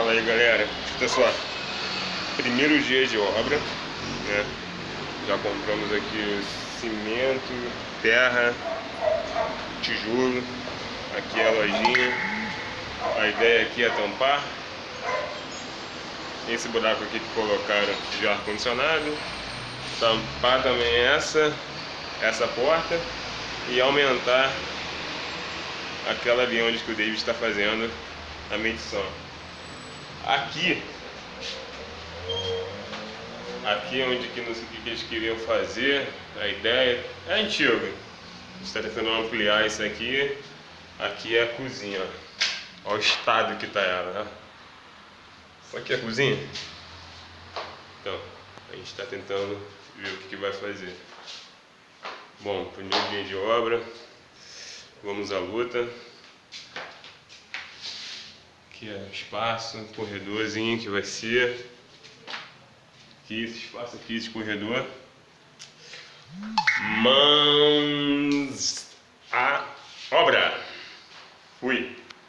Fala aí, galera. Escuta só, primeiro dia de obra, né? Já compramos aqui cimento, terra, tijolo. Aqui é a lojinha. A ideia aqui é tampar esse buraco aqui que colocaram de ar-condicionado, tampar também essa porta e aumentar aquela ali onde que o David está fazendo a medição. Aqui onde que não sei o que eles queriam fazer, a ideia é antiga. A gente está tentando ampliar isso aqui. Aqui é a cozinha, ó. Olha o estado que tá ela, né? Isso aqui é a cozinha. Então, a gente está tentando ver o que vai fazer. Bom, primeiro dia de obra, vamos à luta. Aqui é espaço, corredorzinho que vai ser. Aqui esse espaço aqui, esse corredor. Mãos.